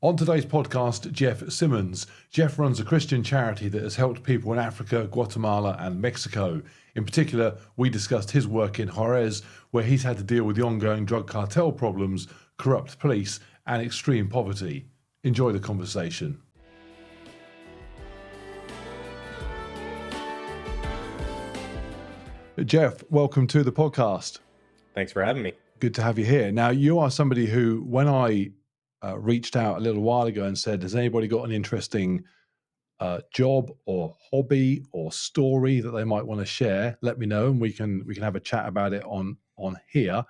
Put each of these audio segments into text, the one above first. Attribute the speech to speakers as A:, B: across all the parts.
A: On today's podcast, Jeff Symons. Jeff runs a Christian charity that has helped people in Africa, Guatemala, and Mexico. In particular, we discussed his work in Juarez, where he's had to deal with the ongoing drug cartel problems, corrupt police, and extreme poverty. Enjoy the conversation. Jeff, welcome to the podcast.
B: Thanks for having me.
A: Good to have you here. Now, you are somebody who, when I reached out a little while ago and said, has anybody got an interesting job or hobby or story that they might want to share, let me know and we can have a chat about it on here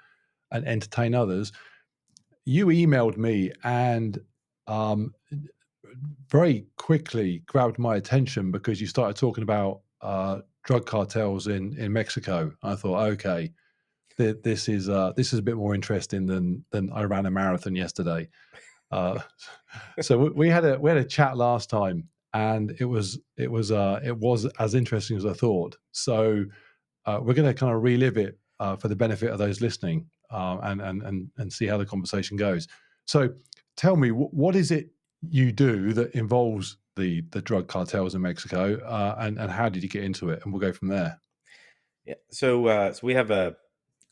A: and entertain others. You emailed me and very quickly grabbed my attention because you started talking about drug cartels in Mexico. I thought, okay, this is a bit more interesting than I ran a marathon yesterday. So we had a chat last time, and it was as interesting as I thought. So we're going to kind of relive it for the benefit of those listening, and see how the conversation goes. So tell me, what is it you do that involves the drug cartels in Mexico, and how did you get into it? And we'll go from there.
B: Yeah. So we have a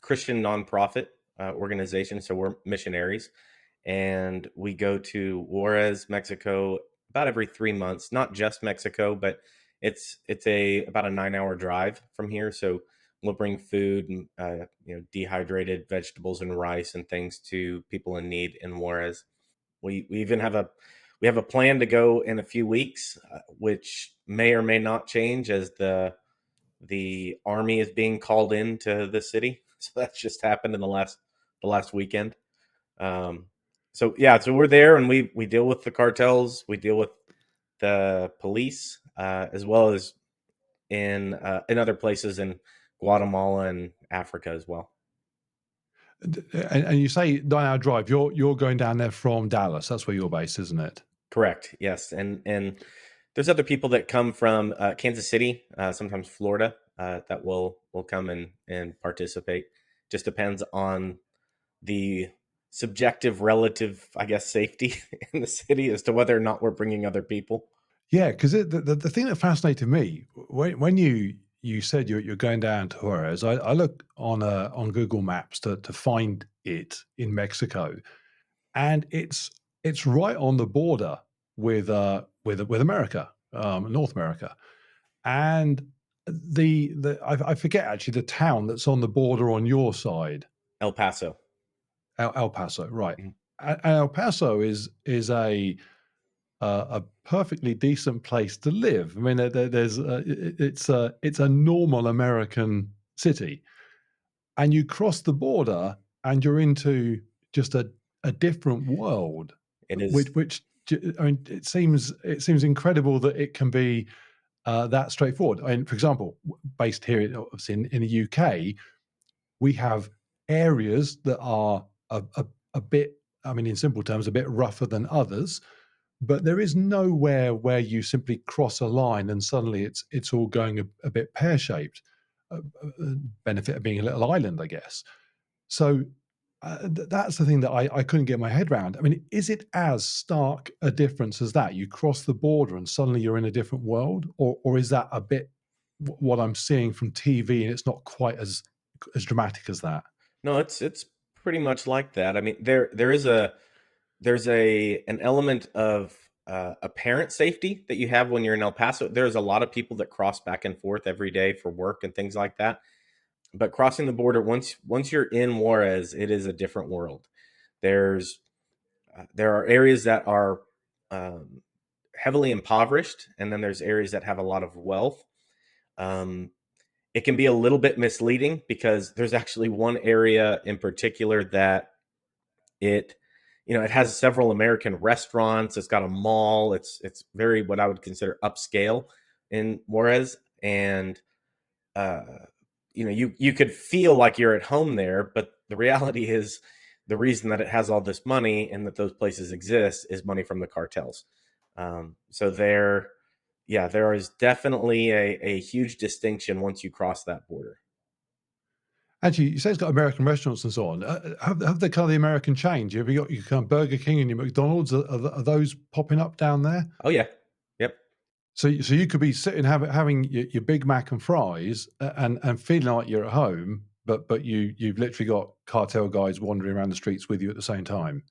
B: Christian nonprofit organization. So we're missionaries, and we go to Juarez, Mexico, about every 3 months. Not just Mexico, but it's about a 9-hour drive from here. So we'll bring food and dehydrated vegetables and rice and things to people in need in Juarez. We even have a plan to go in a few weeks, which may or may not change as the army is being called into the city. So that's just happened in the last weekend. So we're there and we deal with the cartels. We deal with the police, as well as in other places in Guatemala and Africa as well.
A: And you say 9-hour drive. You're going down there from Dallas. That's where you're based, isn't it?
B: Correct. Yes. And there's other people that come from Kansas City, sometimes Florida, that will come and participate. Just depends on the subjective relative, I guess, safety in the city as to whether or not we're bringing other people.
A: Yeah, because the thing that fascinated me when you said you're going down to Juarez, I looked on Google Maps to find it in Mexico, and it's right on the border with America, North America, and I forget actually the town that's on the border on your side.
B: El Paso.
A: El Paso, right?
B: Mm-hmm.
A: And El Paso is a perfectly decent place to live. I mean, it's a normal American city, and you cross the border and you're into just a different world.
B: It is.
A: Which I mean, it seems incredible that it can be that straightforward. I mean, for example, based here obviously in the UK, we have areas that are a bit, I mean, in simple terms, a bit rougher than others. But there is nowhere where you simply cross a line and suddenly it's all going a bit pear-shaped. Benefit of being a little island, I guess. So that's the thing that I couldn't get my head around. I mean, is it as stark a difference as that? You cross the border and suddenly you're in a different world, or is that a bit what I'm seeing from TV and it's not quite as dramatic as that?
B: No, it's pretty much like that. I mean, there's an element of apparent safety that you have when you're in El Paso. There's a lot of people that cross back and forth every day for work and things like that. But crossing the border, once you're in Juarez, it is a different world. There are areas that are heavily impoverished, and then there's areas that have a lot of wealth. It can be a little bit misleading because there's actually one area in particular that it has several American restaurants. It's got a mall. It's very what I would consider upscale in Juarez, and you could feel like you're at home there. But the reality is, the reason that it has all this money and that those places exist is money from the cartels. So there is definitely a huge distinction once you cross that border.
A: Actually, you say it's got American restaurants and so on. Have the kind of the American change? Have you got your kind of Burger King and your McDonald's? Are those popping up down there?
B: Oh yeah, yep.
A: So you could be sitting having your Big Mac and fries and feeling like you're at home, but you've literally got cartel guys wandering around the streets with you at the same time.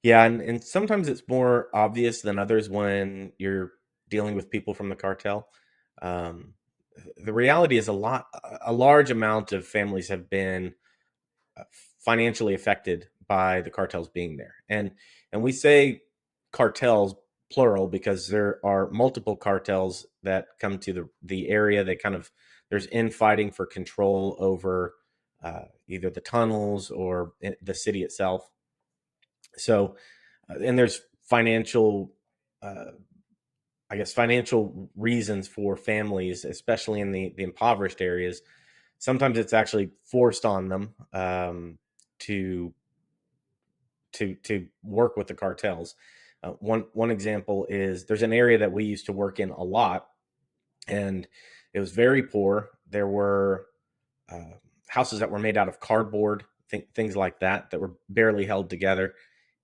B: Yeah, and sometimes it's more obvious than others when you're dealing with people from the cartel. Um, the reality is a large amount of families have been uh, financially affected by the cartels being there, and we say cartels plural because there are multiple cartels that come to the area. They kind of there's infighting for control over either the tunnels or the city itself. So and there's financial uh, I guess financial reasons for families, especially in the impoverished areas. Sometimes it's actually forced on them to to work with the cartels. One example is there's an area that we used to work in a lot, and it was very poor. There were uh, houses that were made out of cardboard, things like that were barely held together.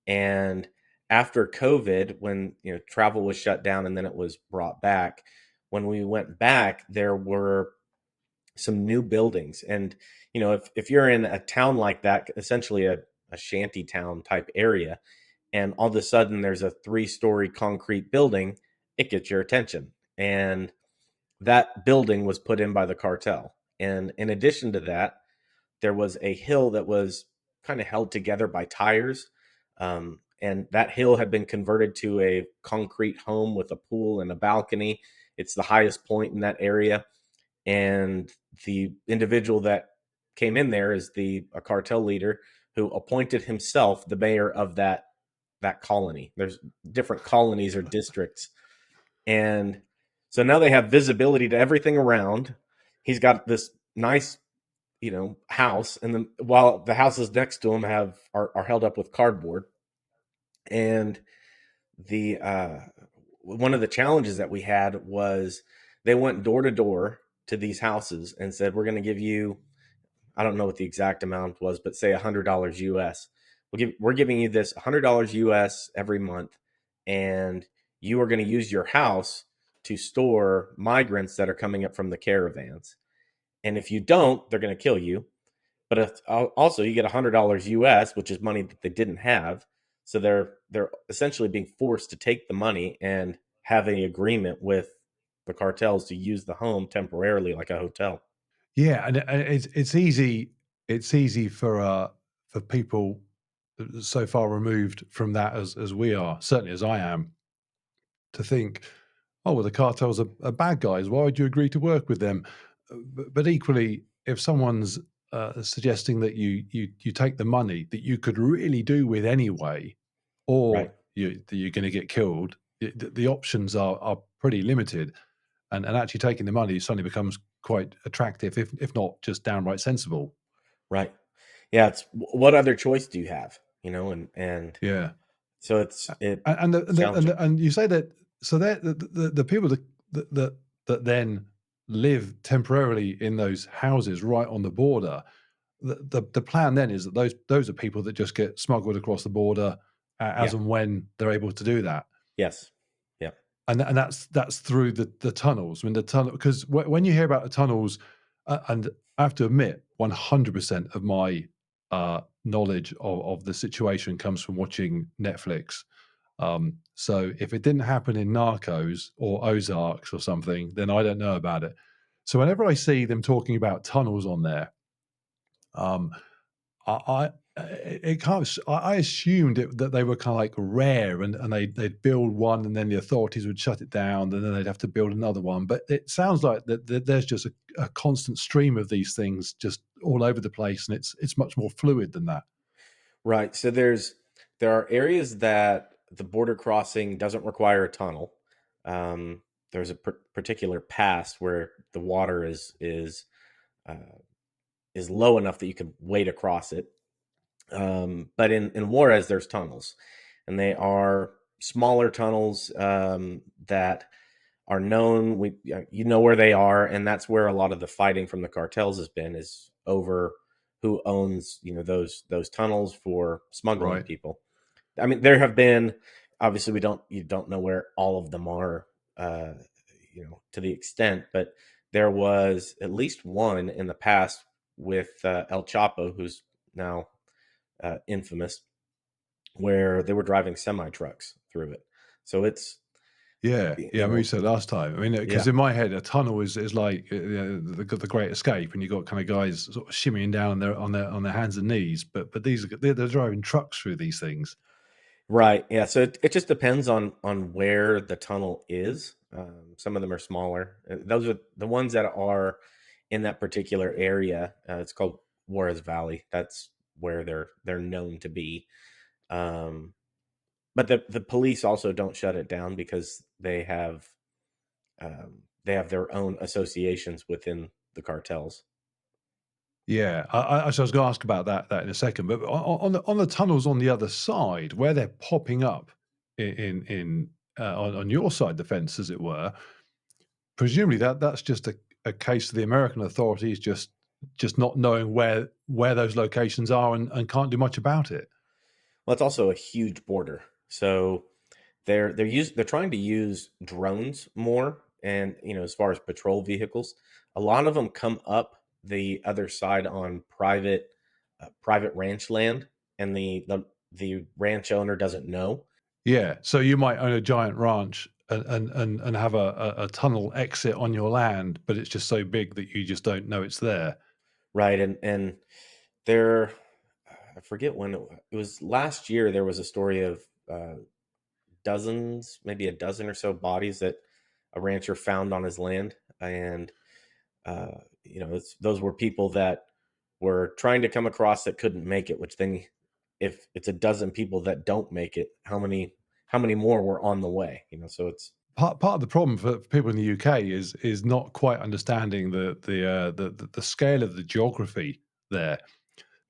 B: And after COVID, when travel was shut down and then it was brought back, when we went back, there were some new buildings. And if you're in a town like that, essentially a shanty town type area, and all of a sudden there's a 3-story concrete building, it gets your attention. And that building was put in by the cartel. And in addition to that, there was a hill that was kind of held together by tires. And that hill had been converted to a concrete home with a pool and a balcony. It's the highest point in that area. And the individual that came in there is a cartel leader who appointed himself the mayor of that colony. There's different colonies or districts. And so now they have visibility to everything around. He's got this nice house, and then while the houses next to him are held up with cardboard. And the one of the challenges that we had was they went door to door to these houses and said, we're going to give you, I don't know what the exact amount was, but say $100 US. We're giving you this $100 US every month, and you are going to use your house to store migrants that are coming up from the caravans. And if you don't, they're going to kill you. But also, you get $100 US, which is money that they didn't have. So they're essentially being forced to take the money and have an agreement with the cartels to use the home temporarily, like a hotel.
A: Yeah, and it's easy. It's easy for people so far removed from that as we are, certainly as I am, to think, oh, well, the cartels are bad guys. Why would you agree to work with them? But equally, if someone's suggesting that you take the money that you could really do with anyway, or
B: Right.
A: that you're going to get killed, the options are pretty limited. And actually taking the money suddenly becomes quite attractive, if not just downright sensible.
B: Right. Yeah. It's what other choice do you have? And
A: Yeah.
B: so
A: And you say that, so that the people that then live temporarily in those houses right on the border, the plan then is that those are people that just get smuggled across the border
B: yeah.
A: as and when they're able to do that.
B: Yes. Yeah.
A: And that's through the tunnels. I mean, the tunnel, because when you hear about the tunnels, and I have to admit, 100% of my knowledge of the situation comes from watching Netflix. So if it didn't happen in Narcos or Ozarks or something, then I don't know about it. So whenever I see them talking about tunnels on there, um, I it can't. I assumed that they were kind of like rare, and they'd build one, and then the authorities would shut it down, and then they'd have to build another one. But it sounds like that there's just a constant stream of these things just all over the place, and it's much more fluid than that.
B: Right. So there are areas that the border crossing doesn't require a tunnel. There's a particular pass where the water uh, is low enough that you could wade across it. But in Juarez, there's tunnels, and they are smaller tunnels that are known. You know where they are, and that's where a lot of the fighting from the cartels has been, is over who owns, those tunnels for smuggling
A: Right.
B: people. I mean, there have been, obviously you don't know where all of them are, uh, to the extent, but there was at least one in the past with El Chapo, who's now infamous, where they were driving semi trucks through it. So it's,
A: Yeah, yeah. I mean, you said last time. I mean, because
B: yeah,
A: in my head, a tunnel is like the Great Escape, and you got kind of guys sort of shimmying down on their hands and knees. But these are they're driving trucks through these things.
B: right. Yeah. So it just depends on where the tunnel is. Some of them are smaller. Those are the ones that are in that particular area. It's called Juarez Valley. That's where they're known to be. Um, but the police also don't shut it down because they have their own associations within the cartels.
A: Yeah, so I was going to ask about that in a second. But on the tunnels on the other side, where they're popping up on your side, the fence, as it were. Presumably that's just a case of the American authorities just not knowing where those locations are and can't do much about it.
B: Well, it's also a huge border, so they're trying to use drones more, and as far as patrol vehicles, a lot of them come up the other side on private ranch land, and the ranch owner doesn't know.
A: Yeah, so you might own a giant ranch and have a tunnel exit on your land, but it's just so big that you just don't know it's there.
B: Right, and there, I forget when it was last year. There was a story of dozens, maybe a dozen or so bodies that a rancher found on his land, and those were people that were trying to come across that couldn't make it. Which then, if it's a dozen people that don't make it, how many more were on the way? So it's
A: Part of the problem for people in the UK is not quite understanding the scale of the geography there.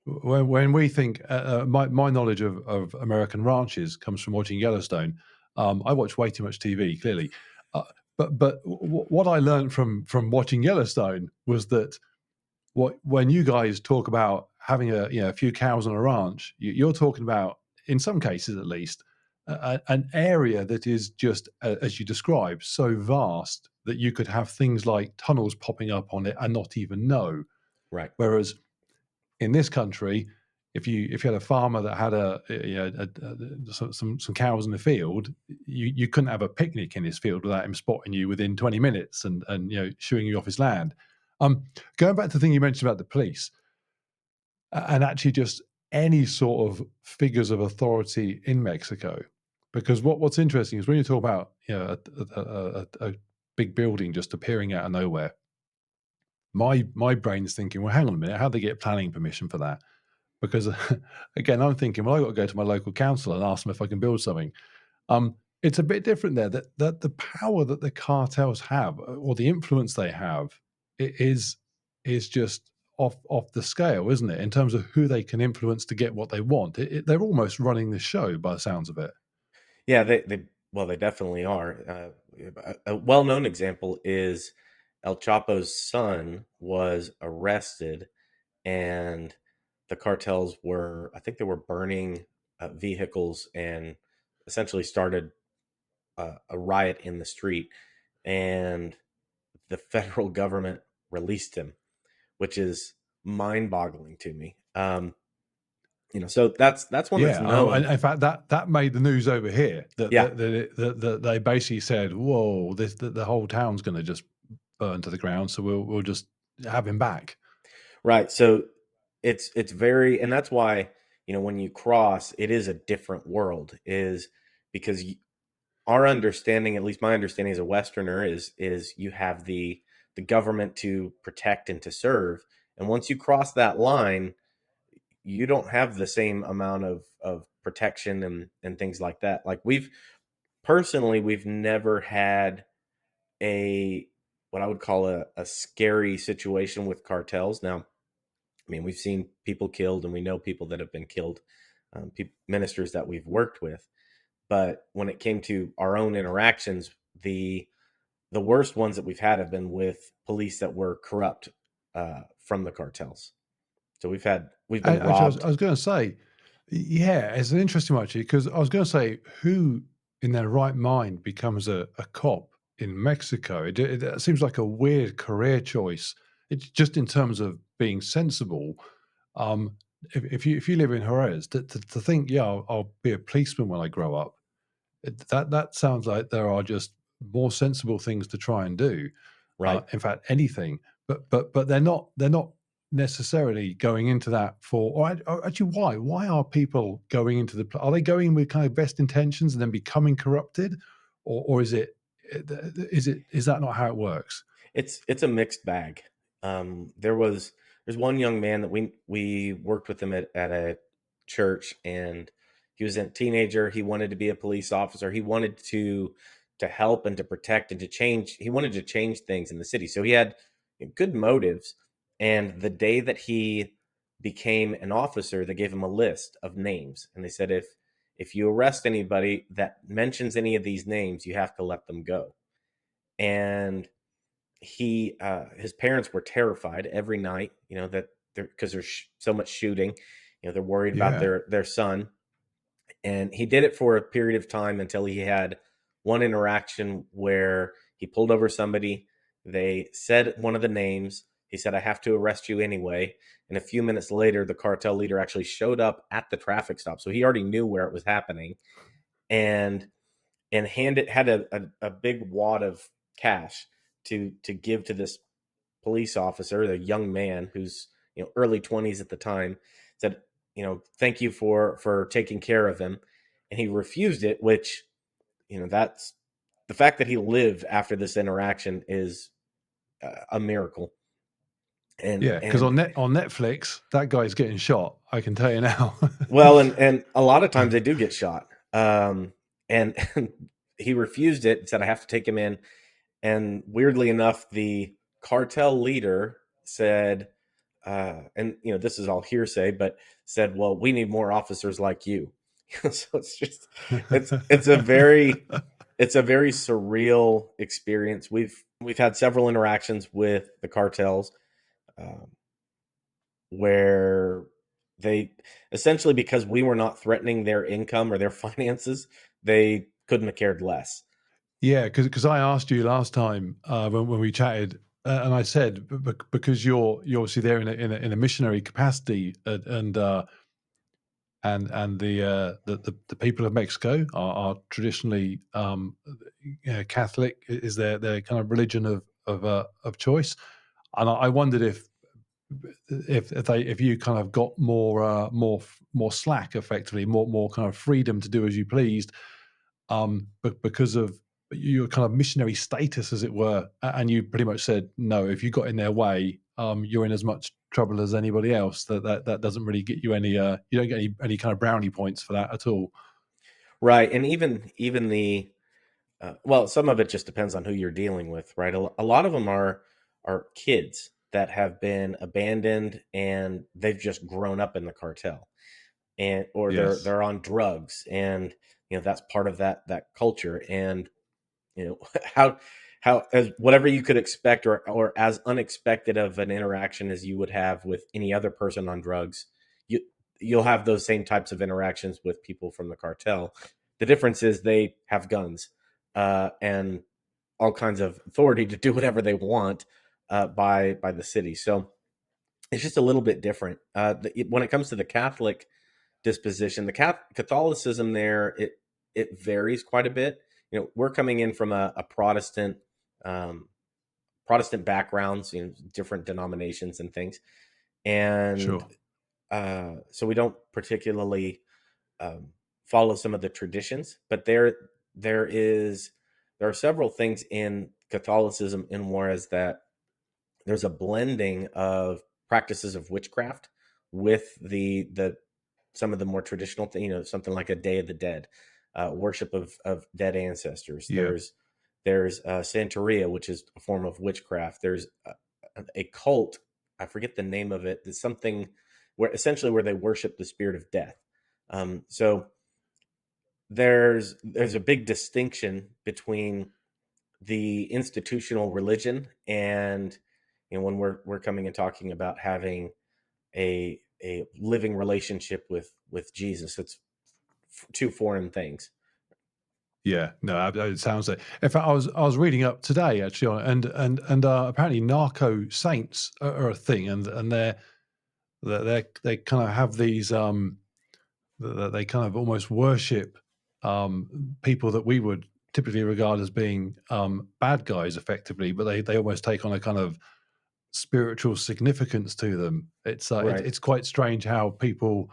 A: When we think, my knowledge of American ranches comes from watching Yellowstone. I watch way too much TV, clearly, uh, but what I learned from watching Yellowstone was that when you guys talk about having a few cows on a ranch, you're talking about, in some cases at least, an area that is just as you described, so vast that you could have things like tunnels popping up on it and not even know.
B: right.
A: Whereas in this country, if you had a farmer that had some cows in the field, you couldn't have a picnic in his field without him spotting you within 20 minutes and shooing you off his land. Going back to the thing you mentioned about the police, and actually just any sort of figures of authority in Mexico, because what's interesting is when you talk about a big building just appearing out of nowhere, my brain's thinking, well, hang on a minute, how would they get planning permission for that? Because again, I'm thinking, well, I got to go to my local council and ask them if I can build something. It's a bit different there. That the power that the cartels have, or the influence they have, is just off the scale, isn't it? In terms of who they can influence to get what they want, they're almost running the show by the sounds of it.
B: Yeah, they definitely are. A well-known example is El Chapo's son was arrested, and the cartels were, I think they were burning vehicles and essentially started a riot in the street, and the federal government released him, which is mind-boggling to me. So that's one that's
A: Yeah, and
B: known.
A: in fact, that made the news over here. That
B: Yeah,
A: that they basically said, "Whoa, the whole town's going to just burn to the ground, so we'll just have him back."
B: right. So it's very, and that's why when you cross, it is a different world, is because our understanding, at least my understanding as a Westerner, is you have the government to protect and to serve, and once you cross that line, you don't have the same amount of protection and things like that. Like we've never had a what I would call a scary situation with cartels. Now, I mean, we've seen people killed, and we know people that have been killed, ministers that we've worked with. But when it came to our own interactions, the worst ones that we've had have been with police that were corrupt from the cartels. So we've been
A: Actually, I
B: robbed.
A: was going to say, yeah, it's an interesting one actually, because I was going to say, who in their right mind becomes a cop in Mexico? It seems like a weird career choice. It's just in terms of being sensible. Um, if you live in Juarez, to think, yeah, I'll be a policeman when I grow up. That sounds like there are just more sensible things to try and do.
B: Right.
A: In fact, anything. But they're not necessarily going into that for. Or actually, why? Why are people going into the? Are they going with kind of best intentions and then becoming corrupted, or is that not how it works?
B: It's a mixed bag. There's one young man that we worked with him at a church, and he was a teenager. He wanted to be a police officer. He wanted to help and to protect and to change. He wanted to change things in the city. So he had good motives. And the day that he became an officer, they gave him a list of names, and they said if you arrest anybody that mentions any of these names, you have to let them go. And he his parents were terrified every night, that because there's so much shooting, they're worried about
A: Yeah,
B: their son. And he did it for a period of time until he had one interaction where he pulled over somebody. They said one of the names. He said, I have to arrest you anyway. And a few minutes later, the cartel leader actually showed up at the traffic stop, so he already knew where it was happening. And and had a big wad of cash to give to this police officer, the young man who's early 20s at the time. Said, thank you for taking care of him. And he refused it, which, that's the fact that he lived after this interaction is a miracle. and
A: yeah. Because
B: and
A: on Netflix, that guy's getting shot. I can tell you now.
B: well, and a lot of times they do get shot. And he refused it and said, I have to take him in. And weirdly enough, the cartel leader said, and this is all hearsay, but said, "Well, we need more officers like you." So it's a very surreal experience. We've had several interactions with the cartels, um, where they essentially, because we were not threatening their income or their finances, they couldn't have cared less.
A: Yeah, because I asked you last time when we chatted, and I said because you're obviously there in a missionary capacity, and the people of Mexico are traditionally Catholic is their kind of religion of choice, and I wondered if you kind of got more slack, effectively more kind of freedom to do as you pleased, but because of your kind of missionary status, as it were, and you pretty much said no. If you got in their way, you're in as much trouble as anybody else. That doesn't really get you any. You don't get any kind of brownie points for that at all.
B: Right. And even the well, some of it just depends on who you're dealing with, right? A lot of them are kids that have been abandoned and they've just grown up in the cartel, and or
A: Yes.
B: they're on drugs, and that's part of that culture. And how as whatever you could expect, or as unexpected of an interaction as you would have with any other person on drugs, you you'll have those same types of interactions with people from the cartel. The difference is they have guns, and all kinds of authority to do whatever they want, by the city. So it's just a little bit different, when it comes to the Catholic disposition. The Catholicism there, it varies quite a bit. We're coming in from a um, Protestant backgrounds, different denominations and things, and
A: Sure.
B: so we don't particularly um, follow some of the traditions. But there are several things in Catholicism in Juarez that there's a blending of practices of witchcraft with the some of the more traditional things, something like a Day of the Dead, worship of dead ancestors.
A: Yeah.
B: There's Santeria, which is a form of witchcraft. There's a cult. I forget the name of it. It's something where they worship the spirit of death. So there's a big distinction between the institutional religion and when we're coming and talking about having a living relationship with Jesus. It's two foreign things.
A: Yeah, no, it sounds like. In fact, I was reading up today actually on and apparently narco saints are a thing, and they kind of have these they kind of almost worship people that we would typically regard as being bad guys, effectively, but they almost take on a kind of spiritual significance to them.
B: Right.
A: It's quite strange how people.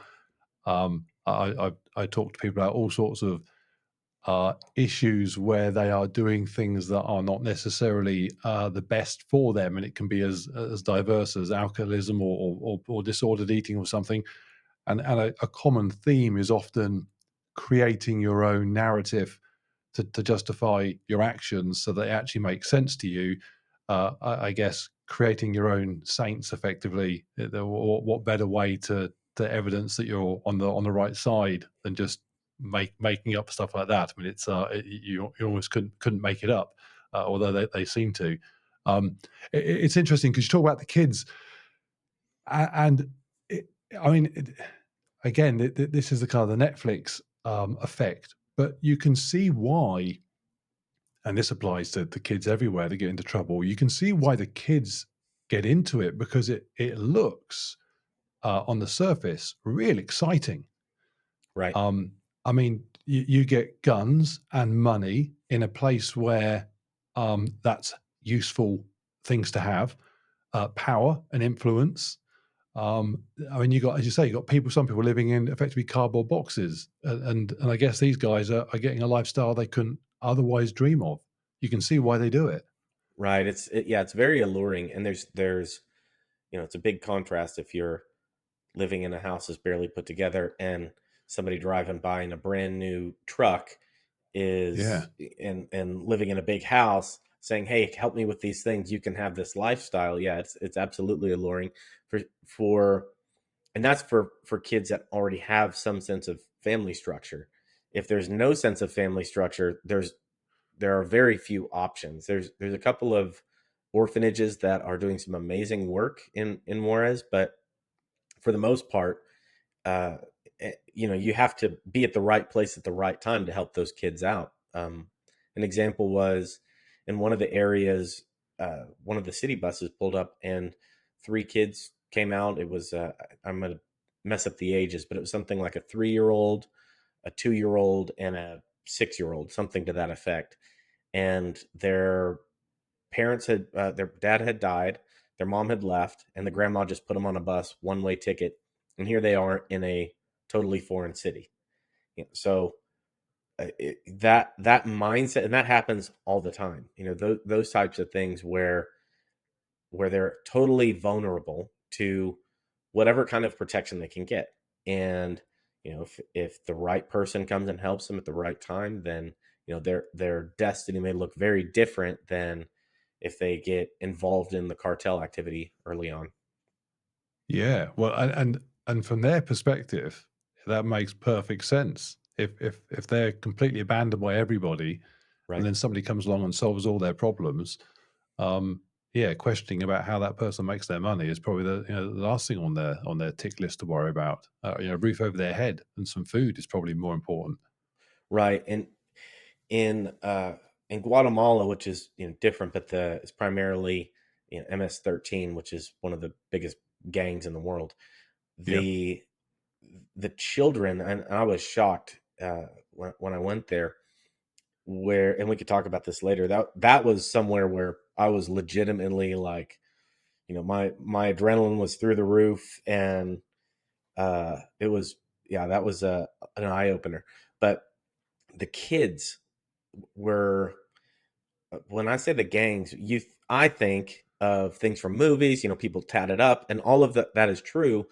A: I talk to people about all sorts of issues where they are doing things that are not necessarily the best for them, and it can be as diverse as alcoholism or disordered eating or something. And a common theme is often creating your own narrative to justify your actions so that they actually make sense to you. I guess creating your own saints effectively. What better way to evidence that you're on the right side than just making up stuff like that? I mean, you almost couldn't make it up, although they seem to. It's interesting because you talk about the kids, and it, I mean, again, this is the kind of the Netflix effect, but you can see why, and this applies to the kids everywhere that get into trouble. You can see why the kids get into it because it looks on the surface real exciting.
B: Right.
A: Um, I mean, you get guns and money in a place where that's useful things to have, power and influence. I mean, you got, as you say, you got people, some people living in effectively cardboard boxes, and I guess these guys are getting a lifestyle they couldn't otherwise dream of. You can see why they do it.
B: Right. Yeah, it's very alluring, and there's it's a big contrast if you're living in a house that's barely put together and somebody driving by in a brand new truck
A: Yeah,
B: is and living in a big house saying, "Hey, help me with these things. You can have this lifestyle." Yeah, it's absolutely alluring for and that's for kids that already have some sense of family structure. If there's no sense of family structure, there are very few options. There's a couple of orphanages that are doing some amazing work in Juarez, but for the most part, uh, you have to be at the right place at the right time to help those kids out. An example was in one of the areas, one of the city buses pulled up and three kids came out. It was I'm gonna mess up the ages, but it was something like a 3-year old, a 2-year old, and a 6-year old, something to that effect. And their dad had died, their mom had left, and the grandma just put them on a bus, one way ticket, and here they are in a totally foreign city. So that mindset, and that happens all the time. Those types of things where they're totally vulnerable to whatever kind of protection they can get, and if the right person comes and helps them at the right time, then their destiny may look very different than if they get involved in the cartel activity early on.
A: yeah. Well, and from their perspective, that makes perfect sense. If they're completely abandoned by everybody, and
B: Right.
A: then somebody comes along and solves all their problems, um, yeah, questioning about how that person makes their money is probably the last thing on their tick list to worry about. A roof over their head and some food is probably more important.
B: Right. And in in Guatemala, which is different, but it's primarily MS-13, which is one of the biggest gangs in the world.
A: Yep.
B: The children, and I was shocked when I went there, where, and we could talk about this later, that was somewhere where I was legitimately like, my adrenaline was through the roof, and it was, yeah, that was an eye opener. But the kids were, when I say the gangs, I think of things from movies, people tatted up, and all of that is true,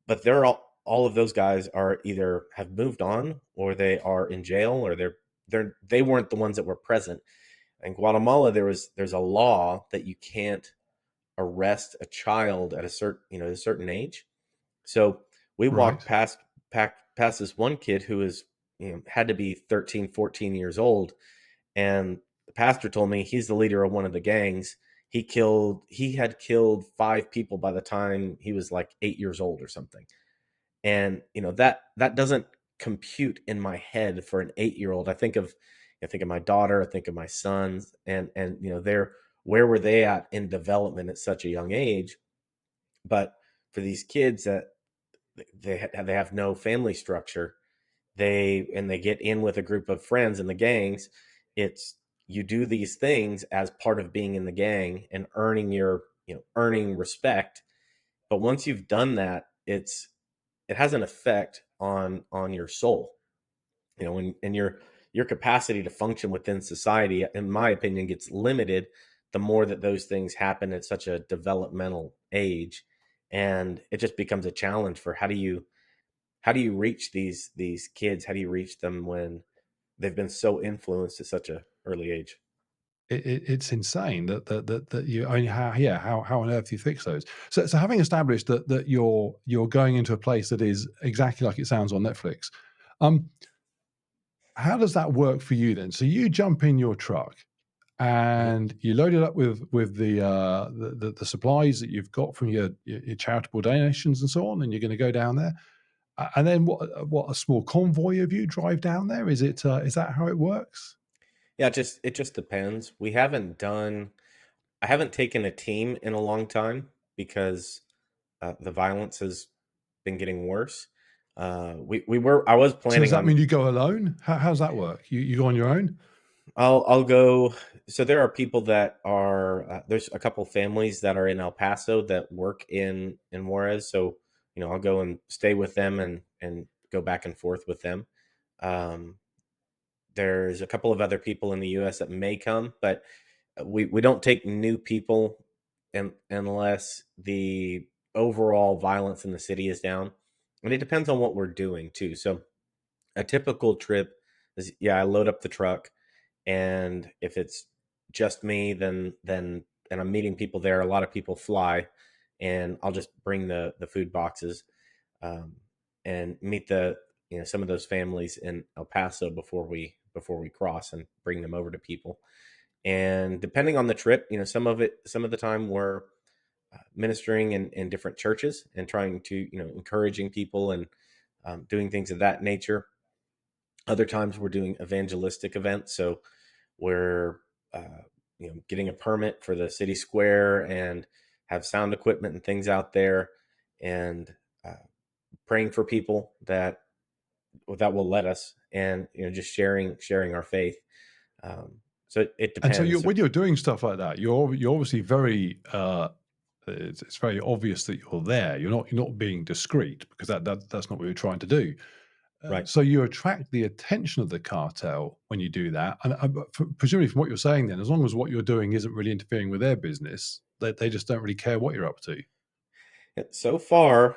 B: but they're all of those guys are either have moved on, or they are in jail, or they weren't the ones that were present. In Guatemala, there's a law that you can't arrest a child at a certain age. So we
A: Right.
B: walked past this one kid who was, had to be 13, 14 years old, and the pastor told me he's the leader of one of the gangs. he had killed 5 people by the time he was like 8 years old or something. And that doesn't compute in my head for an 8-year old. I think of my daughter, I think of my sons, and they're where were they at in development at such a young age. But for these kids that they have no family structure, they get in with a group of friends in the gangs. It's You do these things as part of being in the gang and earning respect. But once you've done that, it has an effect on your soul, and your capacity to function within society, in my opinion, gets limited the more that those things happen at such a developmental age. And it just becomes a challenge for how do you reach these kids? How do you reach them when they've been so influenced at such a early age?
A: It's insane that you, I mean, how on earth do you fix those? So having established that you're going into a place that is exactly like it sounds on Netflix, um, how does that work for you then? So you jump in your truck
B: Mhm.
A: and you load it up with the supplies that you've got from your charitable donations and so on, and you're going to go down there. And then what a small convoy of you drive down there? Is that how it works?
B: Yeah, it just depends. I haven't taken a team in a long time because the violence has been getting worse. I was
A: So does
B: planning
A: that
B: on.
A: mean you go alone? How's that work? You go on your own?
B: I'll go. So there are people that are there's a couple families that are in El Paso that work in Juarez. So I'll go and stay with them and go back and forth with them. Um, there's a couple of other people in the U.S. that may come, but we don't take new people unless the overall violence in the city is down, and it depends on what we're doing too. So a typical trip is, yeah, I load up the truck, and if it's just me, then and I'm meeting people there. A lot of people fly, and I'll just bring the food boxes, um, and meet the some of those families in El Paso before we cross and bring them over to people. And depending on the trip, some of the time we're ministering in different churches and trying to encouraging people and doing things of that nature. Other times we're doing evangelistic events, so we're getting a permit for the city square and have sound equipment and things out there, and uh, praying for people that will let us, and just sharing our faith. So it
A: And so
B: depends.
A: when you're doing stuff like that, you're obviously very it's very obvious that you're there. You're not being discreet because that's not what you're trying to do.
B: Right.
A: So you attract the attention of the cartel when you do that, and presumably from what you're saying, then as long as what you're doing isn't really interfering with their business, they just don't really care what you're up to.
B: So far,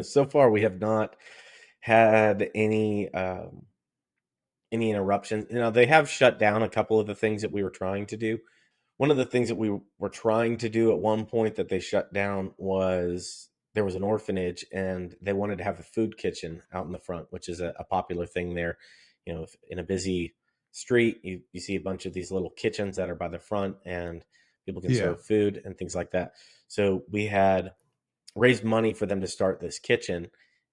B: so far we have not had any interruptions. They have shut down a couple of the things that we were trying to do. One of the things that we were trying to do at one point that they shut down was there was an orphanage, and they wanted to have a food kitchen out in the front, which is a popular thing there. If in a busy street, you see a bunch of these little kitchens that are by the front, and people can
A: Yeah,
B: serve food and things like that. So we had raised money for them to start this kitchen.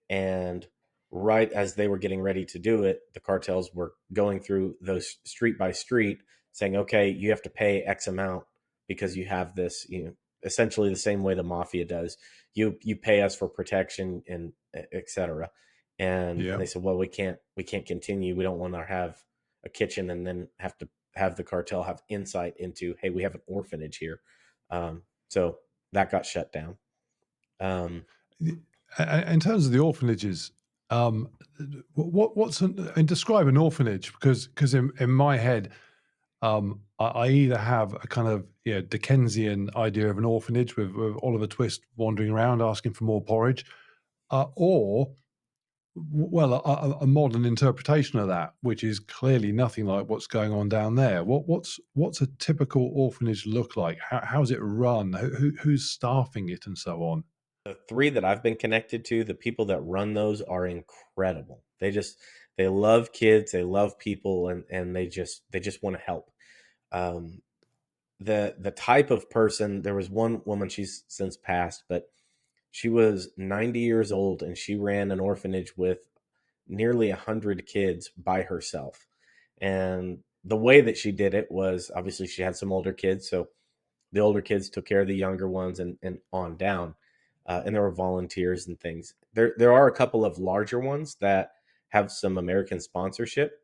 B: And right as they were getting ready to do it, the cartels were going through those street by street saying, okay, you have to pay X amount because you have this, essentially the same way the mafia does. You pay us for protection and etc. And
A: yeah.
B: they said, well, we can't continue. We don't want to have a kitchen and then have to have the cartel have insight into, hey, we have an orphanage here. So that got shut down. Um,
A: In terms of the orphanages, um, and describe an orphanage because in my head, I either have a kind of Dickensian idea of an orphanage with Oliver Twist wandering around asking for more porridge, or well, a modern interpretation of that, which is clearly nothing like what's going on down there. What's a typical orphanage look like? How's it run? Who's staffing it, and so on?
B: the three that I've been connected to, the people that run those are incredible. They love kids, they love people, and they just want to help. Um, the type of person. There was one woman, she's since passed, but she was 90 years old and she ran an orphanage with nearly 100 kids by herself. And the way that she did it was, obviously she had some older kids, so the older kids took care of the younger ones, and on down. And there were volunteers and things. There are a couple of larger ones that have some American sponsorship,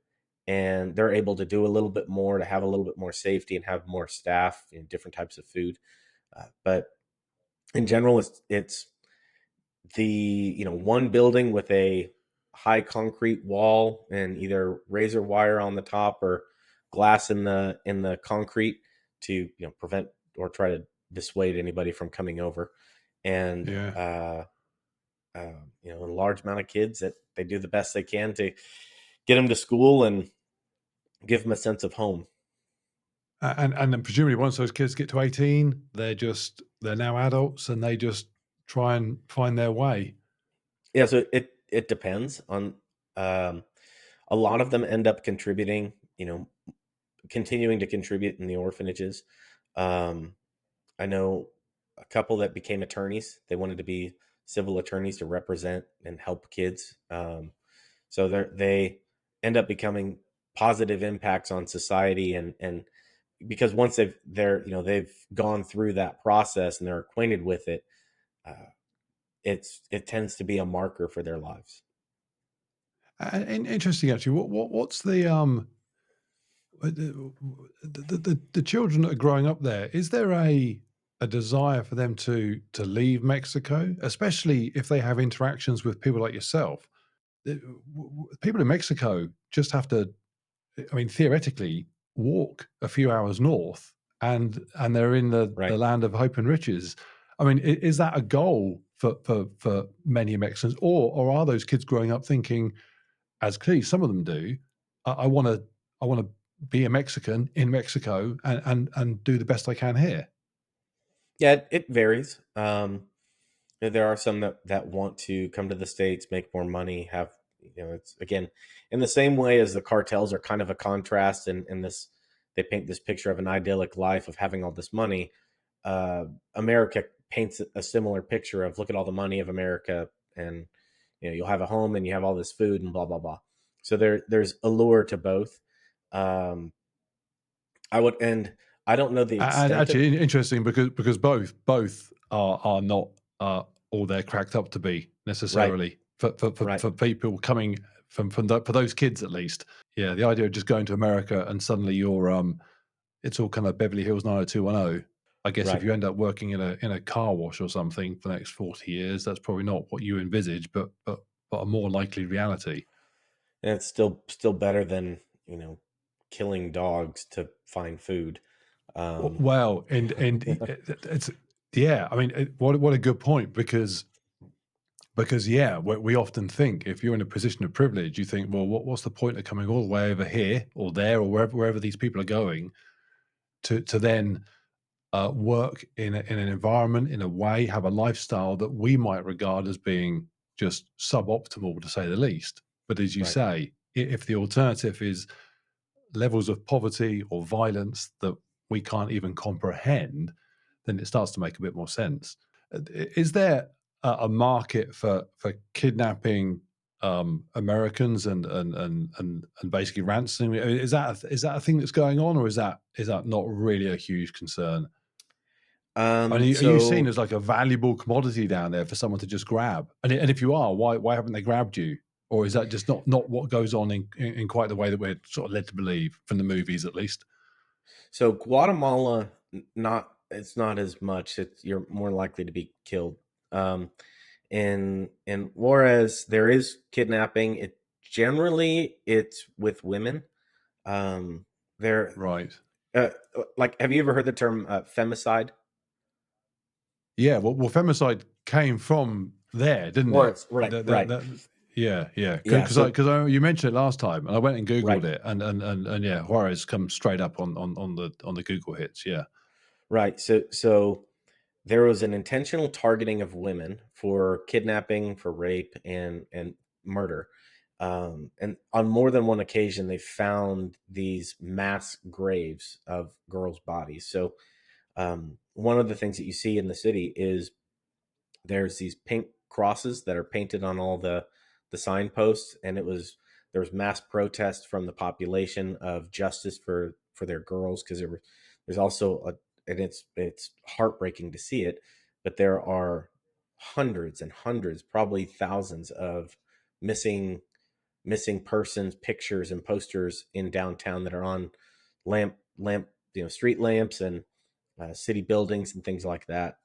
B: and they're able to do a little bit more, to have a little bit more safety and have more staff and different types of food. But in general, it's the, one building with a high concrete wall and either razor wire on the top or glass in the concrete to, prevent or try to dissuade anybody from coming over. And
A: Yeah.
B: a large amount of kids that they do the best they can to get them to school and give them a sense of home.
A: And then presumably once those kids get to 18, they're now adults and they just try and find their way.
B: Yeah, so it depends on, um, a lot of them end up contributing, continuing to contribute in the orphanages. Um, I know a couple that became attorneys. They wanted to be civil attorneys to represent and help kids. So they end up becoming positive impacts on society, and because once they've gone through that process and they're acquainted with it, uh, it tends to be a marker for their lives.
A: And interesting, actually. What's the children that are growing up there? Is there a desire for them to leave Mexico, especially if they have interactions with people like yourself? People in Mexico just have to, I mean, theoretically, walk a few hours north, and they're in the
B: Right.
A: land of hope and riches. I mean, is that a goal for many Mexicans, or are those kids growing up thinking, as clearly some of them do, I want to be a Mexican in Mexico and do the best I can here.
B: Yeah, it varies. There are some that want to come to the States, make more money, have, it's again, in the same way as the cartels are kind of a contrast, and this, they paint this picture of an idyllic life of having all this money. Uh, America paints a similar picture of, look at all the money of America, and you'll have a home and you have all this food and blah blah blah. So there's allure to both. Um, I would, and I don't know the
A: And
B: extent of.
A: actually, interesting because both are not all they're cracked up to be
B: Right,
A: necessarily
B: right,
A: for people coming for those kids at least. Yeah, the idea of just going to America and suddenly you're it's all kind of Beverly Hills 90210. I guess if
B: right.
A: you end up working in a car wash or something for the next 40 years, that's probably not what you envisage, but a more likely reality.
B: And it's still better than, killing dogs to find food. Um,
A: Well, and it's yeah. I mean, what a good point because yeah, we often think if you're in a position of privilege, you think, well, what's the point of coming all the way over here or there or wherever these people are going to then work in an environment, in a way, have a lifestyle that we might regard as being just suboptimal, to say the least. But as you
B: right.
A: say, if the alternative is levels of poverty or violence that we can't even comprehend, then it starts to make a bit more sense. Is there a market for kidnapping Americans and basically ransoming? I mean, is that a thing that's going on, or is that not really a huge concern? Are you seen
B: So
A: as like a valuable commodity down there for someone to just grab? And if you are, why haven't they grabbed you? Or is that just not what goes on in quite the way that we're sort of led to believe from the movies, at least?
B: Guatemala, not, it's not as much. It's, you're more likely to be killed. Um, in Juarez, there is kidnapping. It generally it's with women. There,
A: Right.
B: uh, like, have you ever heard the term femicide?
A: Yeah. Well, femicide came from there, didn't it?
B: Juarez, right,
A: That,
B: right,
A: that, yeah, yeah.
B: yeah.
A: Because
B: So
A: you mentioned it last time, and I went and googled
B: right,
A: it, and yeah, Juarez comes straight up on the Google hits. Yeah.
B: right. So there was an intentional targeting of women for kidnapping, for rape, and murder. And on more than one occasion, they found these mass graves of girls' bodies. So one of the things that you see in the city is there's these pink crosses that are painted on all the signposts, and there was mass protest from the population of justice for their girls, because there's also and it's heartbreaking to see it, but there are hundreds and hundreds, probably thousands of missing persons pictures and posters in downtown that are on lamp street lamps and city buildings and things like that,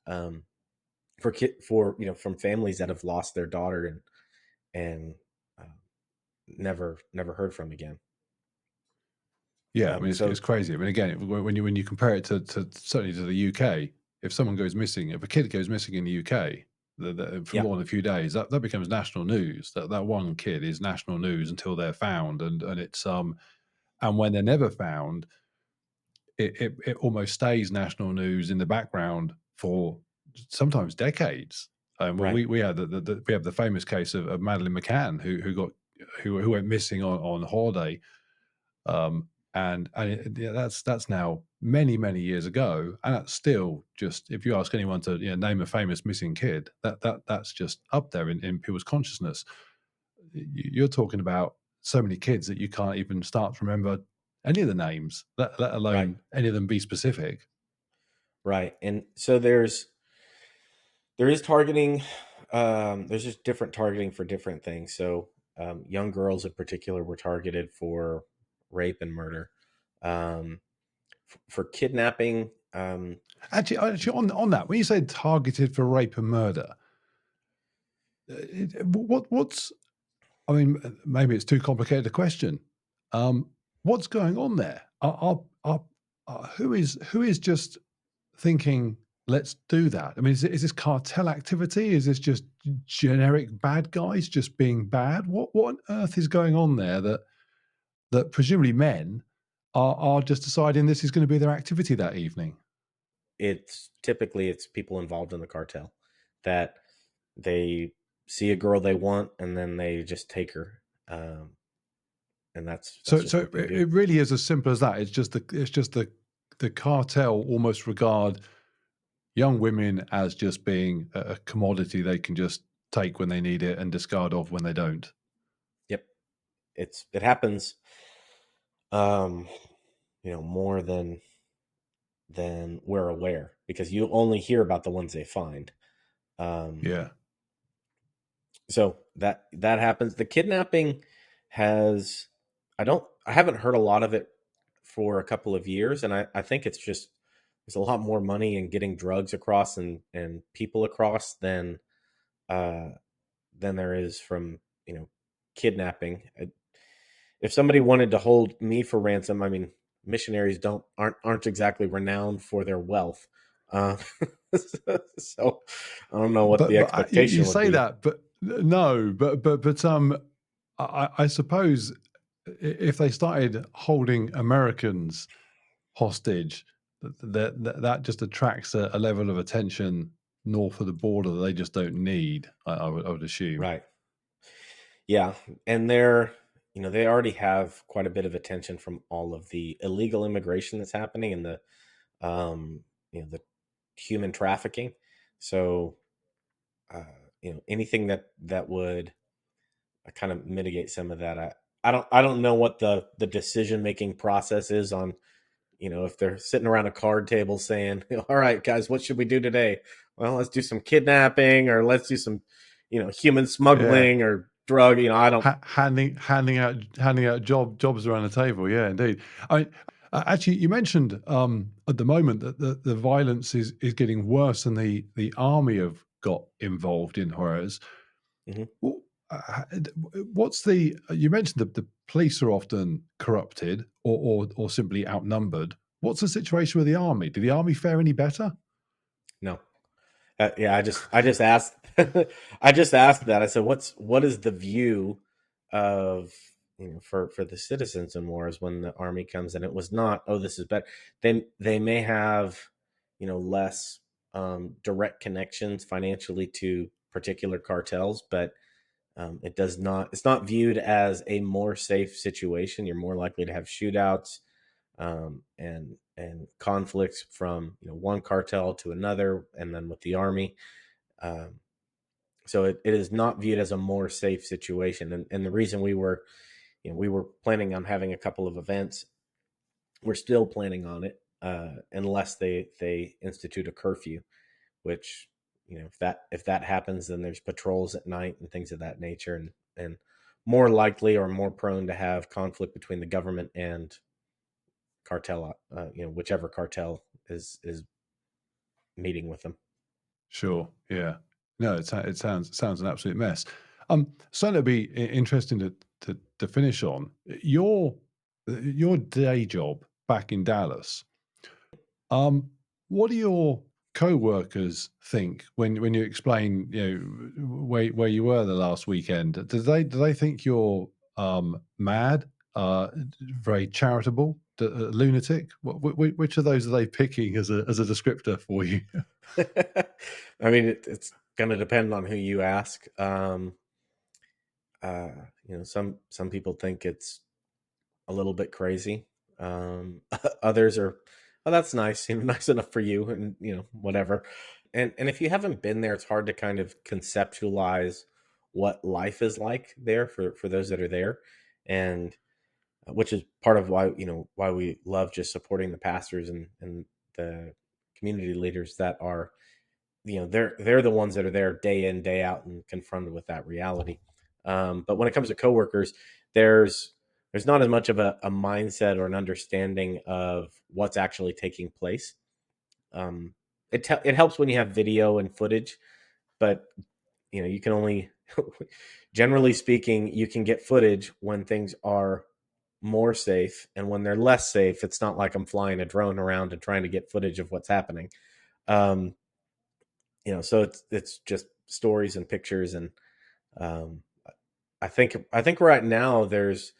B: for from families that have lost their daughter and uh, never heard from again.
A: Yeah, I mean,
B: So
A: it's crazy. I mean, again, when you compare it to certainly to the UK, if someone goes missing, if a kid goes missing in the UK for
B: yeah,
A: more than a few days, that becomes national news. That one kid is national news until they're found, and it's and when they're never found, it almost stays national news in the background for sometimes decades. Well,
B: right,
A: we had we have the famous case of Madeleine McCann who went missing on holiday, yeah, that's now many years ago, and that's still just, if you ask anyone to name a famous missing kid, that's just up there in people's consciousness. You're talking about so many kids that you can't even start to remember any of the names, let
B: right,
A: alone any of them be specific.
B: right. And so there is targeting. There's just different targeting for different things. So young girls in particular were targeted for rape and murder. For kidnapping.
A: Actually, on that, when you say targeted for rape and murder, what's I mean, maybe it's too complicated a question. What's going on there? Who is just thinking, let's do that? I mean, is this cartel activity? Is this just generic bad guys just being bad? What on earth is going on there that presumably men are just deciding this is going to be their activity that evening?
B: It's typically it's people involved in the cartel that they see a girl they want and then they just take her, and that's just
A: So
B: what they do.
A: it really is as simple as that. It's just the cartel almost regard young women as just being a commodity they can just take when they need it and discard of when they don't.
B: Yep, it happens, um more than we're aware, because you only hear about the ones they find. um
A: Yeah.
B: so that happens. The kidnapping has, I haven't heard a lot of it for a couple of years, and I think it's just there's a lot more money in getting drugs across and people across uh than there is from kidnapping. If somebody wanted to hold me for ransom, I mean, missionaries aren't exactly renowned for their wealth. uh, so I don't know what the
A: You
B: expectation would
A: say
B: be.
A: that, but no, I suppose if they started holding Americans hostage, that just attracts a level of attention north of the border that they just don't need. I would assume.
B: Right. Yeah, and they already have quite a bit of attention from all of the illegal immigration that's happening, and the human trafficking. So uh, anything that would kind of mitigate some of that. I don't know what the decision making process is on, if they're sitting around a card table saying, "All right, guys, what should we do today? Well, let's do some kidnapping, or let's do some, human
A: Yeah.
B: smuggling or drug." I don't.
A: Handing out jobs around the table. Yeah, indeed. I mean, actually, you mentioned at the moment that the violence is getting worse, and the army have got involved in Juarez.
B: Mhm.
A: Wh- What's you mentioned the police are often corrupted or simply outnumbered. What's the situation with the army? Did the army fare any better?
B: No. Yeah, I just asked. I just asked that. I said, what is the view of, for the citizens in wars when the army comes in? It was not, oh, this is bad. They may have, less direct connections financially to particular cartels, but It does not. It's not viewed as a more safe situation. You're more likely to have shootouts, and conflicts from one cartel to another, and then with the army. Um, so it is not viewed as a more safe situation. And the reason we were planning on having a couple of events. We're still planning on it, unless they institute a curfew, which if that happens, then there's patrols at night and things of that nature, and more likely or more prone to have conflict between the government and cartel, whichever cartel is meeting with them.
A: Sure. Yeah. No, it sounds an absolute mess. Something that'd be interesting to finish on your day job back in Dallas. Um, what do your co-workers think when you explain, where you were the last weekend? Do they think you're mad, very charitable, lunatic? Which of those are they picking as a descriptor for you?
B: I mean, it's going to depend on who you ask. Uh, some people think it's a little bit crazy. Others are, oh, that's nice, nice enough for you, and whatever. And if you haven't been there, it's hard to kind of conceptualize what life is like there for those that are there, and which is part of why we love just supporting the pastors and the community leaders that are, they're the ones that are there day in day out and confronted with that reality. But when it comes to coworkers, there's there's not as much of a mindset or an understanding of what's actually taking place. It helps when you have video and footage, but you can only generally speaking, you can get footage when things are more safe, and when they're less safe, it's not like I'm flying a drone around and trying to get footage of what's happening. um, so it's just stories and pictures, and um, I think right now there's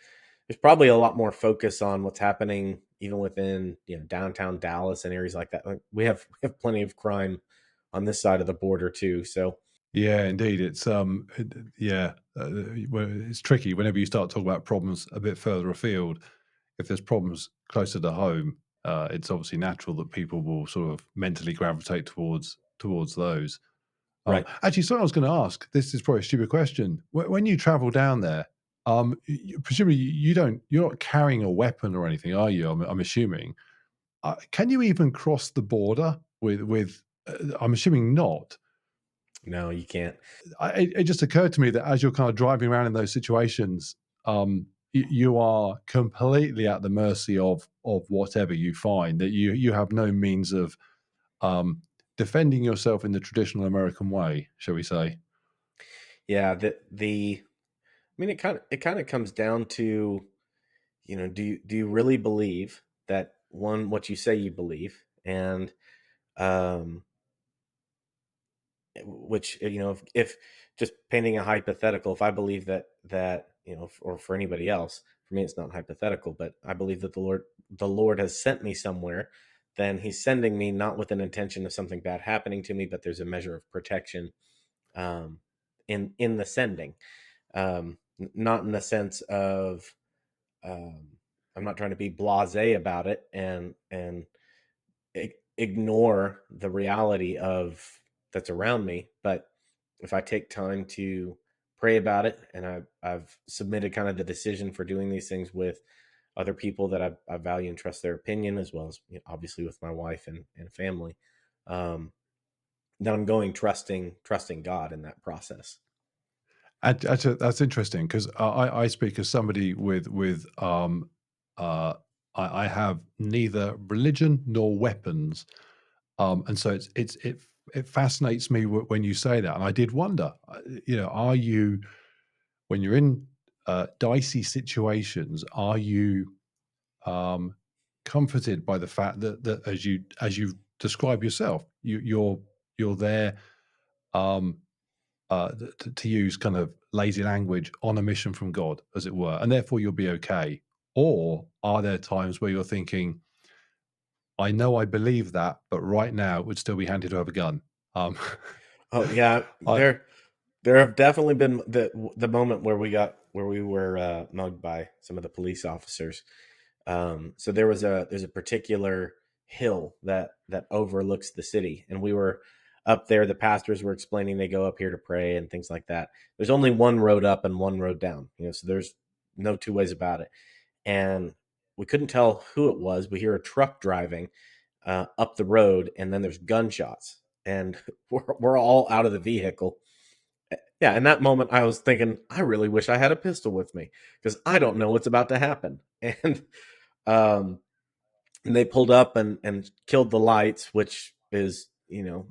B: probably a lot more focus on what's happening even within downtown Dallas and areas like that. Like, we have plenty of crime on this side of the border too. So
A: Yeah, indeed. Yeah, well, it's tricky whenever you start talking about problems a bit further afield. If there's problems closer to home, it's obviously natural that people will sort of mentally gravitate towards those.
B: right.
A: Actually, something I was going to ask. This is probably a stupid question. When you travel down there, presumably you're not carrying a weapon or anything, are you? I'm assuming. Can you even cross the border with? I'm assuming not.
B: No, you can't.
A: It just occurred to me that as you're kind of driving around in those situations, you are completely at the mercy of whatever you find. That you have no means of um, defending yourself in the traditional American way, shall we say?
B: Yeah, the I mean, it kind of comes down to, do you really believe that one what you say you believe, and um which, if just painting a hypothetical, if I believe that or for anybody else, for me it's not hypothetical, but I believe that the Lord has sent me somewhere, then he's sending me not with an intention of something bad happening to me, but there's a measure of protection, um in the sending, not in the sense of, um I'm not trying to be blasé about it and ignore the reality of that's around me. But if I take time to pray about it, and I've submitted kind of the decision for doing these things with other people that I value and trust their opinion, as well as obviously with my wife and family, um, then I'm going trusting God in that process.
A: That's interesting because I speak as somebody with uh, I have neither religion nor weapons, and so it fascinates me when you say that, and I did wonder, are you when you're in dicey situations, are you um, comforted by the fact that as you describe yourself, you're there. Um, to use kind of lazy language, on a mission from God, as it were, and therefore you'll be okay? Or are there times where you're thinking, I know I believe that, but right now it would still be handy to have a gun? Um,
B: Oh yeah,
A: I,
B: there. There have definitely been the moment where we were mugged by some of the police officers. So there's a particular hill that overlooks the city, and we were up there. The pastors were explaining they go up here to pray and things like that. There's only one road up and one road down, so there's no two ways about it. And we couldn't tell who it was. We hear a truck driving up the road, and then there's gunshots, and we're all out of the vehicle. Yeah, in that moment, I was thinking, I really wish I had a pistol with me because I don't know what's about to happen. Um, and they pulled up and killed the lights, which is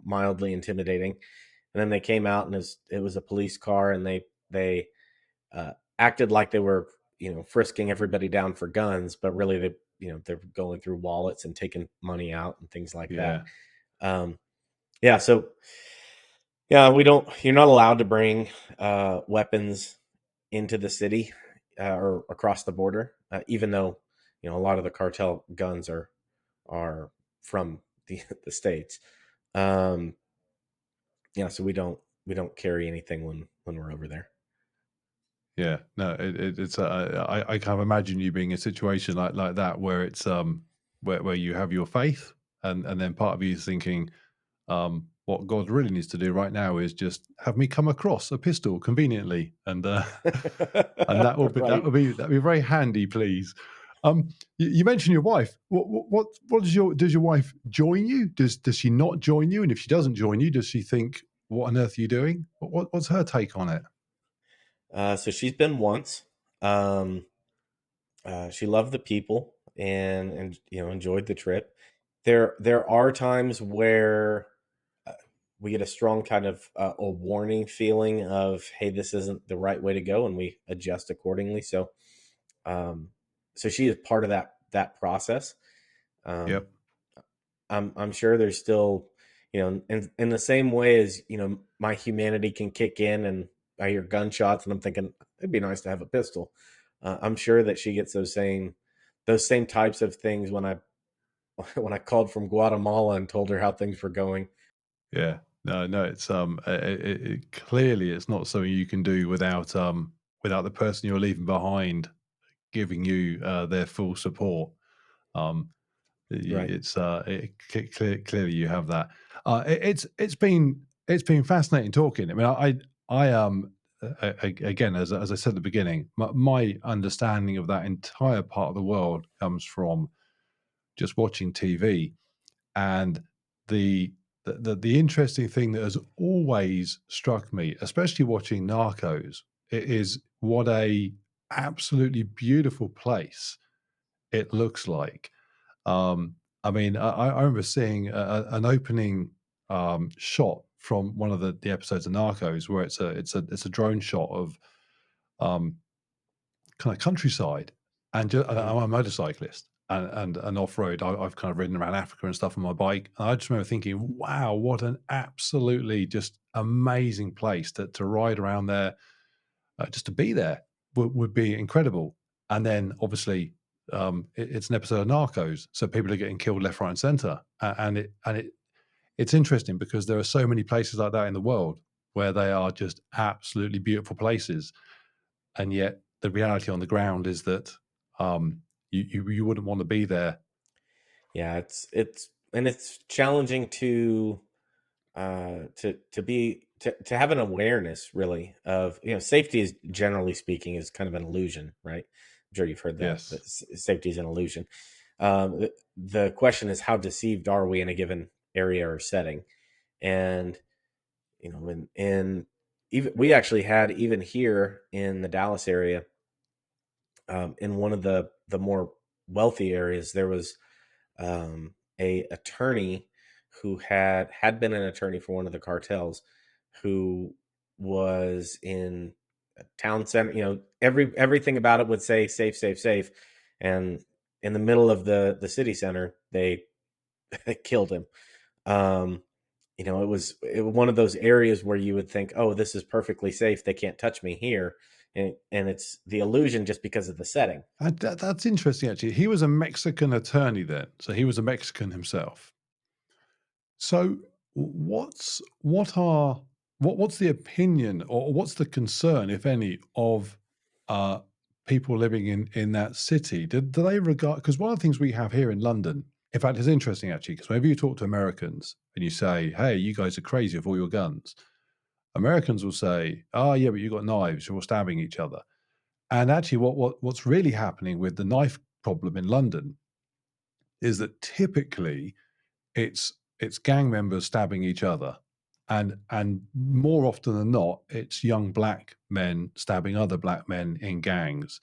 B: mildly intimidating. And then they came out, and it was a police car, and they acted like they were frisking everybody down for guns, but really they're going through wallets and taking money out and things like that.
A: Yeah.
B: Yeah, so yeah, we don't. You're not allowed to bring weapons into the city or across the border, even though a lot of the cartel guns are from the states. Um, yeah, so we don't carry anything when we're over there.
A: Yeah, no, it's I can't imagine you being in a situation like that where it's where you have your faith and then part of you is thinking what God really needs to do right now is just have me come across a pistol conveniently and
B: Right.
A: that'd be very handy, please. You mentioned your wife. What does your wife join you? Does she not join you? And if she doesn't join you, does she think what on earth are you doing? What's her take on it?
B: So she's been once. Um, she loved the people and enjoyed the trip. There are times where uh, we get a strong kind of a warning feeling of, hey, this isn't the right way to go, and we adjust accordingly. Um, so she is part of that process. Um,
A: Yep.
B: I'm sure there's still, in the same way as my humanity can kick in, and I hear gunshots, and I'm thinking it'd be nice to have a pistol. I'm sure that she gets those same types of things when I when I called from Guatemala and told her how things were going.
A: Yeah. No, it's clearly it's not something you can do without the person you're leaving behind giving you their full support. Um,
B: Right.
A: clearly you have that. It's been fascinating talking. I mean, again as I said at the beginning, my understanding of that entire part of the world comes from just watching TV. And the the interesting thing that has always struck me, especially watching Narcos, is what a absolutely beautiful place it looks like. I mean, I remember seeing an opening shot from one of the episodes of Narcos where it's a drone shot of um, kind of countryside, and
B: Mhm.
A: I'm a motorcyclist and off road. I've kind of ridden around Africa and stuff on my bike. And I just remember thinking, wow, what an absolutely just amazing place to ride around there. Just to be there would be incredible. And then obviously it's an episode of Narcos, so people are getting killed left, right, and center. It's interesting because there are so many places like that in the world where they are just absolutely beautiful places, and yet the reality on the ground is that you wouldn't want to be there.
B: Yeah, it's challenging to have an awareness really of safety is generally speaking is kind of an illusion, right? I'm sure you've heard that
A: Yes.
B: safety is an illusion. The question is, how deceived are we in a given area or setting? And in even we actually had, even here in the Dallas area, in one of the more wealthy areas, there was a attorney who had been an attorney for one of the cartels, who was in a town center. Everything about it would say safe, safe, safe, and in the middle of the city center, they killed him. Um, it was one of those areas where you would think, oh, this is perfectly safe. They can't touch me here. And it's the illusion just because of the setting.
A: That's interesting, actually. He was a Mexican attorney then, so he was a Mexican himself. So, what are what's the opinion, or what's the concern, if any, of uh, people living in that city? Do they regard, because one of the things we have here in London, in fact, it's interesting actually, because whenever you talk to Americans and you say, "Hey, you guys are crazy with all your guns," Americans will say, "Oh, yeah, but you got knives, you're all stabbing each other." And actually, what's really happening with the knife problem in London is that typically it's gang members stabbing each other, and more often than not, it's young black men stabbing other black men in gangs,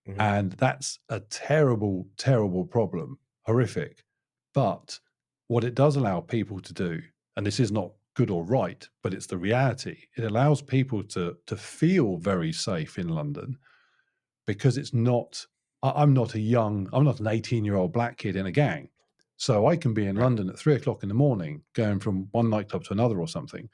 B: Hmm.
A: and that's a terrible, terrible problem, horrific. But what it does allow people to do, and this is not good or right, but it's the reality, it allows people to feel very safe in London, because it's not, I'm not I'm not an 18-year-old black kid in a gang. So I can be in
B: Right.
A: London at 3 o'clock in the morning, going from one nightclub to another or something.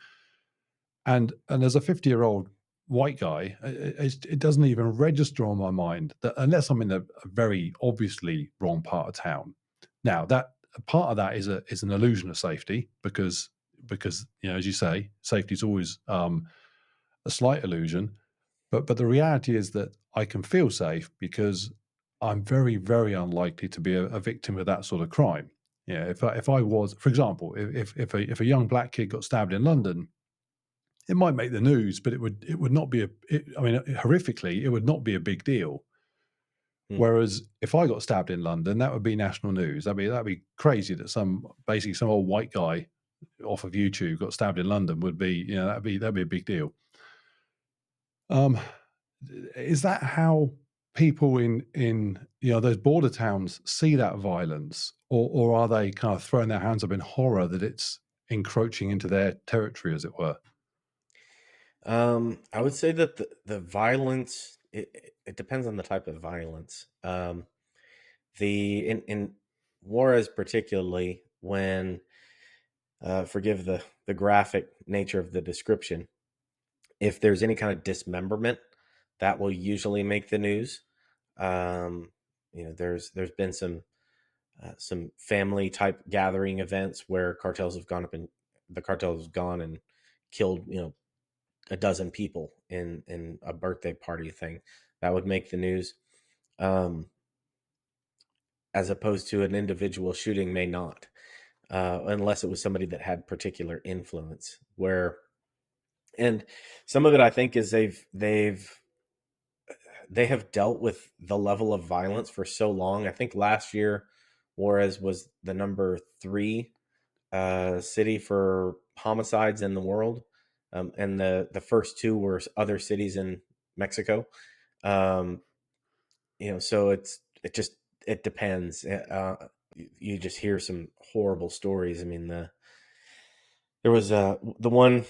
A: And as a 50-year-old white guy, it doesn't even register on my mind that, unless I'm in a very obviously wrong part of town. Now, that part of that is an illusion of safety, because as you say, safety is always a slight illusion. But the reality is that I can feel safe because I'm very, very unlikely to be a victim of that sort of crime. Yeah, if I was, for example, if a young black kid got stabbed in London, it might make the news, but it would not be I mean, horrifically, it would not be a big deal.
B: Hmm.
A: Whereas if I got stabbed in London, that would be national news. That'd be crazy that basically some old white guy off of YouTube got stabbed in London. Would be, that'd be a big deal. Um, is that how people in those border towns see that violence, or are they kind of throwing their hands up in horror that it's encroaching into their territory, as it were?
B: I would say that the violence, it depends on the type of violence. The in Juarez particularly, when forgive the graphic nature of the description, if there's any kind of dismemberment, that will usually make the news. Um, there's been some family type gathering events where the cartels have gone and killed a dozen people in a birthday party thing. That would make the news. Um, as opposed to an individual shooting may not, unless it was somebody that had particular influence. And some of it, I think, is they have dealt with the level of violence for so long. I think last year Juarez was the number 3 city for homicides in the world, and the first 2 were other cities in Mexico. Um, so it depends. You just hear some horrible stories. I mean, there was the one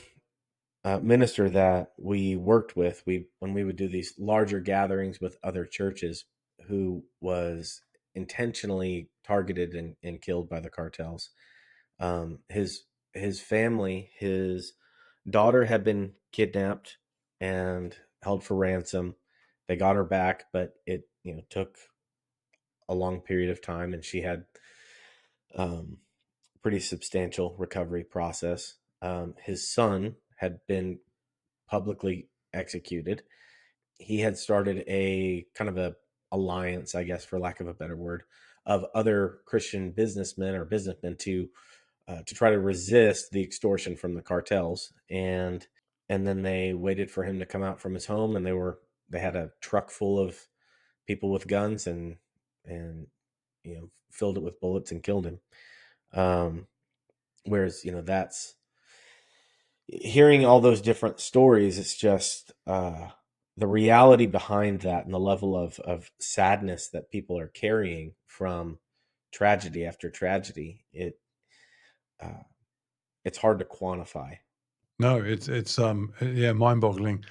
B: minister that we worked with. When we would do these larger gatherings with other churches, who was intentionally targeted and killed by the cartels. His family, his daughter had been kidnapped and held for ransom. They got her back, but it took a long period of time, and she had um, pretty substantial recovery process. His son had been publicly executed. He had started a kind of a alliance, I guess, for lack of a better word, of other Christian businessmen to try to resist the extortion from the cartels. And then they waited for him to come out from his home, and they had a truck full of people with guns, and filled it with bullets and killed him. Um, whereas that's hearing all those different stories. It's just the reality behind that, and the level of sadness that people are carrying from tragedy after tragedy. Uh, it's hard to quantify.
A: No, yeah, mind-boggling.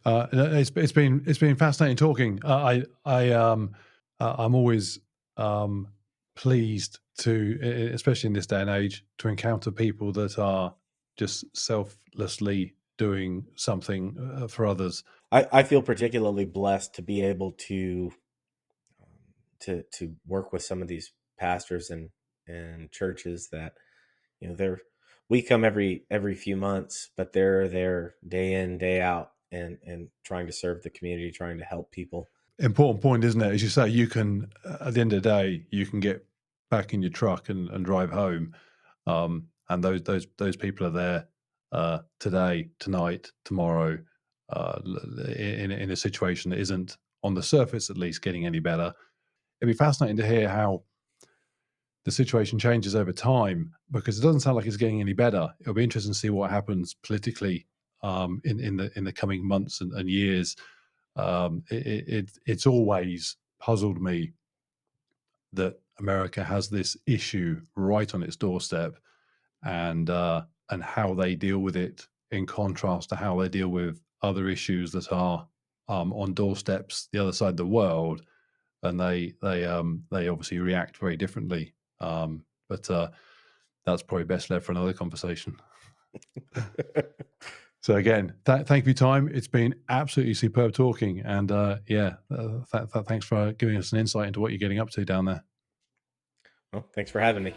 A: It's been fascinating talking. I'm always um, pleased especially in this day and age, to encounter people that are just selflessly doing something for others.
B: I feel particularly blessed to be able to work with some of these pastors and churches that they're we come every few months, but they're there day in, day out, and trying to serve the community, trying to help people.
A: Important point, isn't it? As you say, you can, at the end of the day, you can get back in your truck and drive home. And those people are there today, tonight, tomorrow, in a situation that isn't, on the surface at least, getting any better. It'd be fascinating to hear how the situation changes over time, because it doesn't sound like it's getting any better. It'll be interesting to see what happens politically in the coming months and years. It's always puzzled me that America has this issue right on its doorstep, and how they deal with it, in contrast to how they deal with other issues that are on doorsteps the other side of the world, and they obviously react very differently. But that's probably best left for another conversation. So again, thank you for your time. It's been absolutely superb talking, and thanks for giving us an insight into what you're getting up to down there.
B: Well, thanks for having me.